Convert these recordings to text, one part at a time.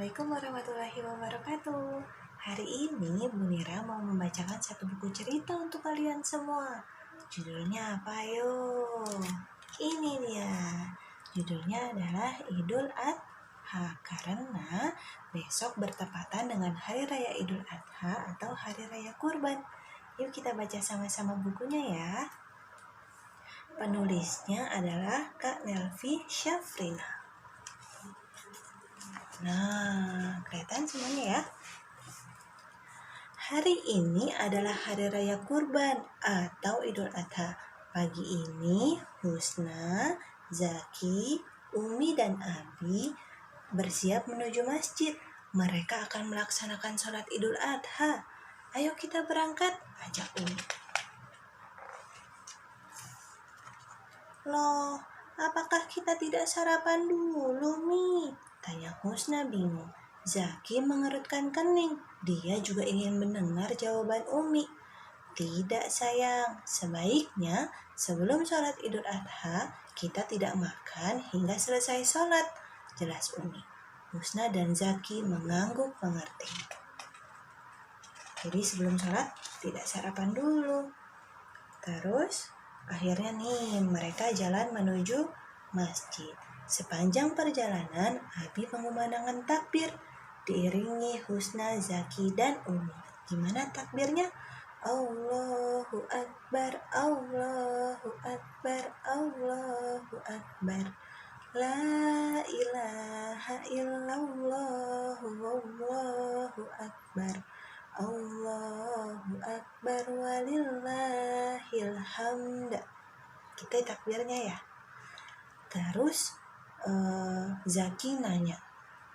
Assalamualaikum warahmatullahi wabarakatuh. Hari ini Munira mau membacakan satu buku cerita untuk kalian semua. Judulnya apa yo? Ini dia. Judulnya adalah Idul Adha karena besok bertepatan dengan Hari Raya Idul Adha atau Hari Raya Kurban. Yuk kita baca sama-sama bukunya ya. Penulisnya adalah Kak Nelvi Syafrina. Nah, kelihatan semuanya ya. Hari ini adalah Hari Raya Kurban atau Idul Adha. Pagi ini Husna, Zaki, Umi, dan Abi bersiap menuju masjid. Mereka akan melaksanakan sholat Idul Adha. Ayo kita berangkat, ajak Umi. Loh, apakah kita tidak sarapan dulu, Mi? Tanya Husna bingung. Zaki mengerutkan kening. Dia juga ingin mendengar jawaban Umi. Tidak sayang, sebaiknya sebelum sholat Idul Adha, kita tidak makan hingga selesai sholat. Jelas Umi. Husna dan Zaki mengangguk mengerti. Jadi sebelum sholat tidak sarapan dulu. Terus akhirnya nih mereka jalan menuju masjid. Sepanjang perjalanan, Abi mengumandangkan takbir, diiringi Husna, Zaki, dan Umi. Gimana takbirnya? Allahu Akbar, Allahu Akbar, Allahu Akbar. La ilaha illallah, Allahu Akbar. Allahu Akbar walillahil hamd. Kita takbirnya ya. Terus Zaki nanya,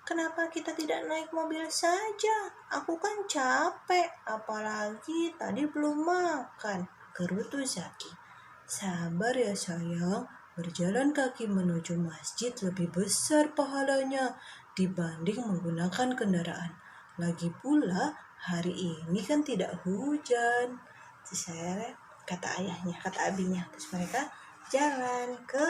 kenapa kita tidak naik mobil saja? Aku kan capek, apalagi tadi belum makan. Gerutu Zaki. Sabar ya sayang, berjalan kaki menuju masjid lebih besar pahalanya dibanding menggunakan kendaraan. Lagi pula hari ini kan tidak hujan. Saya kata ayahnya, kata abinya. Terus mereka jalan ke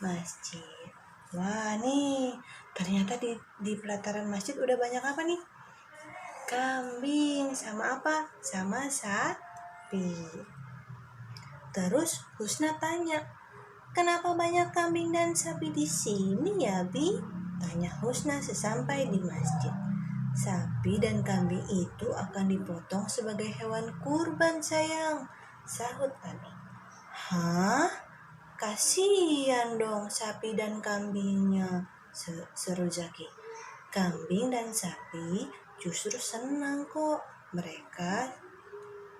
masjid. Wah nih, ternyata di pelataran masjid udah banyak apa nih? Kambing sama apa? Sama sapi. Terus Husna tanya, kenapa banyak kambing dan sapi di sini ya, Bi? Tanya Husna sesampai di masjid. Sapi dan kambing itu akan dipotong sebagai hewan kurban sayang, sahut Abi. Hah? Kasihan dong sapi dan kambingnya, seru Zaki. Kambing dan sapi justru senang kok mereka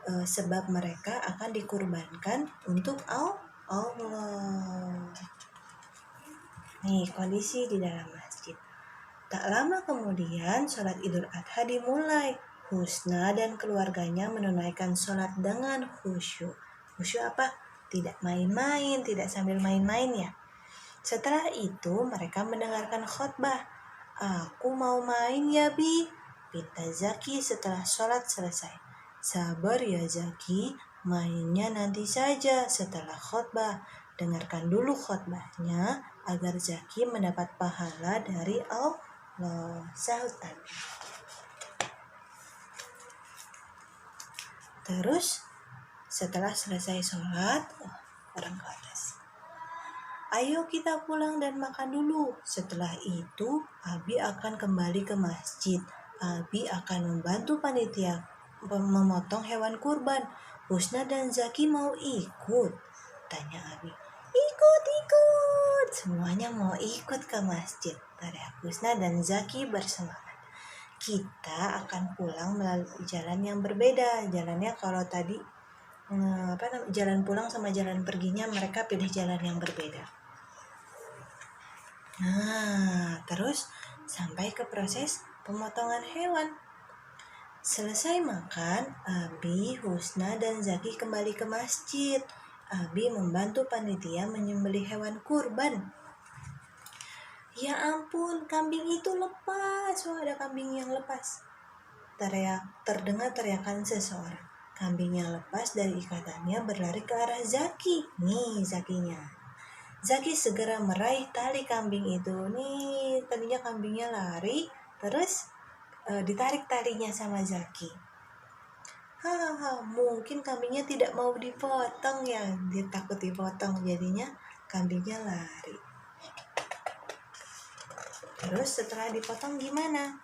sebab mereka akan dikurbankan untuk Allah. Nih kondisi di dalam masjid. Tak lama kemudian sholat Idul Adha dimulai. Husna dan keluarganya menunaikan sholat dengan khusyuk. Khusyuk apa? Tidak main-main, tidak sambil main-main ya. Setelah itu mereka mendengarkan khotbah. Aku mau main ya Bi, pinta Zaki setelah sholat selesai. Sabar ya Zaki, mainnya nanti saja setelah khotbah. Dengarkan dulu khotbahnya agar Zaki mendapat pahala dari Allah, sahut Abi. Terus setelah selesai sholat, orang ke atas. Ayo kita pulang dan makan dulu. Setelah itu, Abi akan kembali ke masjid. Abi akan membantu panitia memotong hewan kurban. Husna dan Zaki mau ikut? Tanya Abi. Ikut. Semuanya mau ikut ke masjid. Pada Husna dan Zaki bersemangat. Kita akan pulang melalui jalan yang berbeda. Jalannya kalau tadi jalan pulang sama jalan perginya mereka pilih jalan yang berbeda. Nah, terus sampai ke proses pemotongan hewan. Selesai makan, Abi, Husna, dan Zaki kembali ke masjid. Abi membantu panitia menyembelih hewan kurban. Ya ampun, kambing itu lepas. Wah, ada kambing yang lepas. Terdengar teriakan seseorang. Kambing yang lepas dari ikatannya berlari ke arah Zaki. Nih Zakinya. Zaki segera meraih tali kambing itu. Nih tadinya kambingnya lari, Terus ditarik talinya sama Zaki. Hahaha, mungkin kambingnya tidak mau dipotong ya. Dia takut dipotong, jadinya kambingnya lari. Terus setelah dipotong gimana?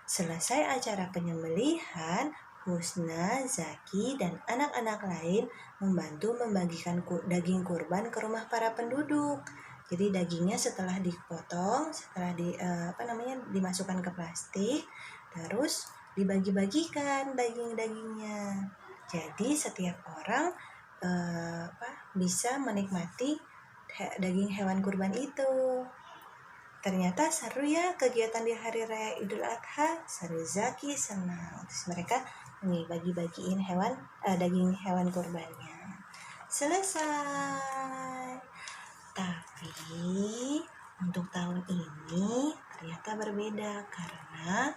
Selesai acara penyembelihan, Husna, Zaki, dan anak-anak lain membantu membagikan daging kurban ke rumah para penduduk. Jadi dagingnya setelah dipotong, setelah dimasukkan ke plastik, terus dibagi-bagikan daging-dagingnya. Jadi setiap orang bisa menikmati daging hewan kurban itu. Ternyata seru ya kegiatan di hari raya Idul Adha. Seru, Zaki senang. Terus mereka bagi-bagiin daging hewan kurbannya. Selesai. Tapi untuk tahun ini ternyata berbeda karena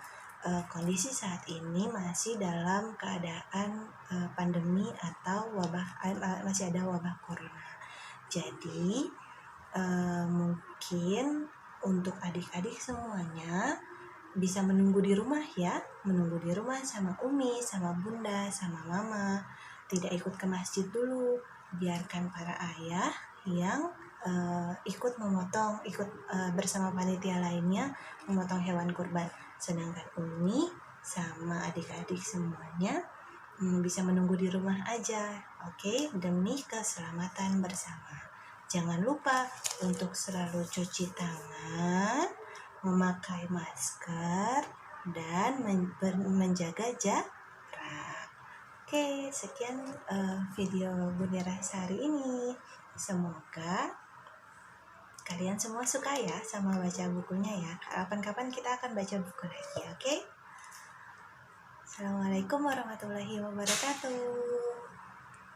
kondisi saat ini masih dalam keadaan pandemi atau masih ada wabah corona. Jadi mungkin untuk adik-adik semuanya bisa menunggu di rumah ya, menunggu di rumah sama Umi, sama Bunda, sama Mama. Tidak ikut ke masjid dulu, biarkan para ayah yang ikut bersama panitia lainnya memotong hewan kurban. Sedangkan Umi sama adik-adik semuanya bisa menunggu di rumah aja, oke? Demi keselamatan bersama. Jangan lupa untuk selalu cuci tangan, memakai masker, dan menjaga jarak. Oke, sekian video Bunda Raisa hari ini. Semoga kalian semua suka ya sama baca bukunya ya. Kapan-kapan kita akan baca buku lagi, oke? Assalamualaikum warahmatullahi wabarakatuh.